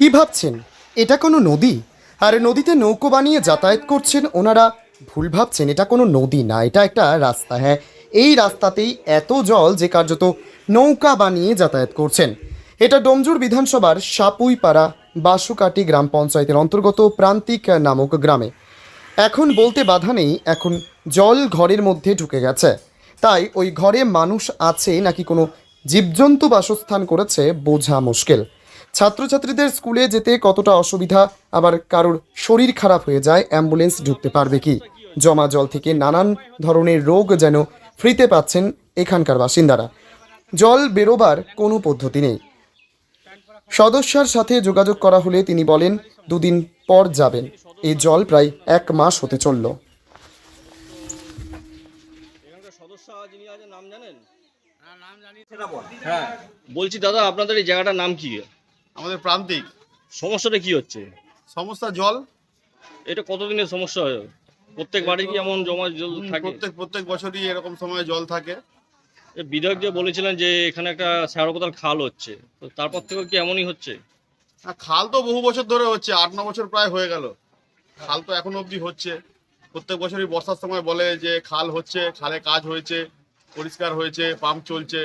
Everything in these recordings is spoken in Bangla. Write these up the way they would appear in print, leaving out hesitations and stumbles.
কি ভাবছেন এটা কোনো নদী? আর নদীতে নৌকো বানিয়ে যাতায়াত করছেন ওনারা। ভুল ভাবছেন, এটা কোনো নদী না, এটা একটা রাস্তা। হ্যাঁ, এই রাস্তাতেই এত জল যে কার্যত নৌকা বানিয়ে যাতায়াত করছেন। এটা ডোমজুর বিধানসভার সাপুইপাড়া বাসুকাটি গ্রাম পঞ্চায়েতের অন্তর্গত প্রান্তিক নামক গ্রামে। এখন বলতে বাধা নেই, এখন জল ঘরের মধ্যে ঢুকে গেছে। তাই ওই ঘরে মানুষ আছে নাকি কোনো জীবজন্তু বাসস্থান করেছে বোঝা মুশকিল। ছাত্রছাত্রীদের স্কুলে যেতে কতটা অসুবিধা, আবার কারোর শরীর খারাপ হয়ে যায়, অ্যাম্বুলেন্স ঢুকতে পারবে কি? জমা জল থেকে নানান ধরনের রোগ যেন ফ্রিতে পাচ্ছেন এখানকার বাসিন্দারা। জল বেরোবার কোনো পদ্ধতি নেই। সদস্যার সাথে যোগাযোগ করা হলে তিনি বলেন 2 দিন পর যাবেন। এই জল প্রায় 1 মাস হতে চলল। এখানকার সদস্য যিনি আছেন নাম জানেন? হ্যাঁ, বলছি দাদা আপনাদের এই জায়গাটার নাম কি? আমাদের প্রান্তিক। সমস্যাটা কি হচ্ছে? সমস্যা জল। এটা কতদিনের সমস্যা হয়? প্রত্যেক বাড়ি কি এমন জমা জল থাকে? প্রত্যেক বছরই এরকম সময় জল থাকে। বিধায়ক যে বলেছিলেন যে এখানে একটা শ্যাওড়াপাতার খাল হচ্ছে, তো তারপর থেকেও কি এমনই হচ্ছে? আর খাল তো বহু বছর ধরে হচ্ছে, 8-9 বছর প্রায় হয়ে গেল। খাল তো এখনো অবধি হচ্ছে। প্রত্যেক বছরই বর্ষার সময় বলে যে খাল হচ্ছে, খালে কাজ হয়েছে, পরিষ্কার হয়েছে, পাম্প চলছে,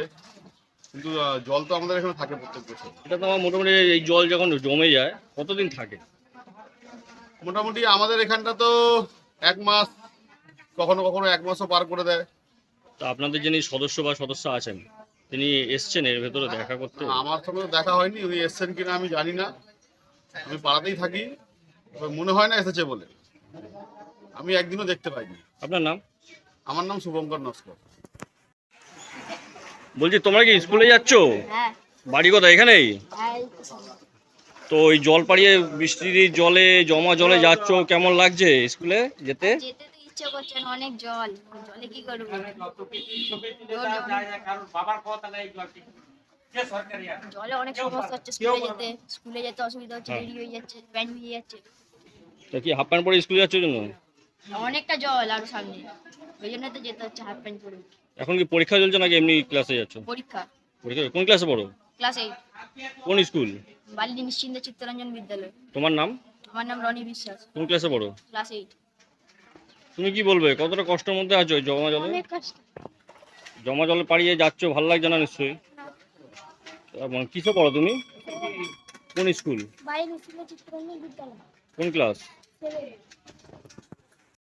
কিন্তু জল তো আমাদের এখানে থাকে প্রত্যেক বছর। এটা তো আমার মোটামুটি এই জল যখন জমে যায় কতদিন থাকে? মোটামুটি আমাদের এখানটা তো 1 মাস, কখনো কখনো 1 মাসও পার করে দেয়। তা আপনাদের যিনি সদস্য বা সদস্য আছেন তিনি এসছেন এর ভেতরে দেখা করতে? আমার সঙ্গে তো দেখা হয়নি, উনি এসছেন কিনা আমি জানি না। আমি পাড়াতেই থাকি, তবে মনে হয় না এসেছে বলে। আমি একদিনও দেখতে পাইনি। আপনার নাম? আমার নাম শুভঙ্কর নস্কর। বলছি তোমরা কি স্কুলে যাচ্ছ? হ্যাঁ, বাড়ি কোথায়? এখানেই? হ্যাঁ, এই তো সামনে। তো ওই জল পাড়িয়ে বৃষ্টির জলে জমা জলে যাচ্ছ, কেমন লাগছে স্কুলে যেতে? যেতে তো ইচ্ছে করছে না, অনেক জল। জলে কি করবো? জলে অনেক সমস্যা হচ্ছে, স্কুলে যেতে অসুবিধা হচ্ছে, দেরি হয়ে যাচ্ছে, প্যান্ট ভিজে যাচ্ছে। তা কি হাফ প্যান্ট পরে স্কুলে যাচ্ছ জন্য? অনেকটা জল আর সামনে, ওই জন্য তো যেতে হচ্ছে হাফ প্যান্ট পরে। এখন কি পরীক্ষা চলছে নাকি এমনি ক্লাসে যাচ্ছ? পরীক্ষা পরীক্ষা কোন ক্লাসে পড়ো? ক্লাস 8, কোন স্কুল? বালি নিশ্চিন্ত চিত্তরঞ্জন বিদ্যালয়। তোমার নাম? আমার নাম রনি বিশ্বাস, কোন ক্লাসে পড়ো? ক্লাস 8। তুমি কি বলবে কতটা কষ্টের মধ্যে আছো এই জমা জলে? অনেক কষ্ট। জমা জলে পাড়িয়ে যাচ্ছ, ভালো লাগছে না নিশ্চয়ই? মানে কিসে পড়ো তুমি? কোন স্কুল? বালি নিশ্চিন্ত চিত্তরঞ্জন বিদ্যালয়, কোন ক্লাস? 7।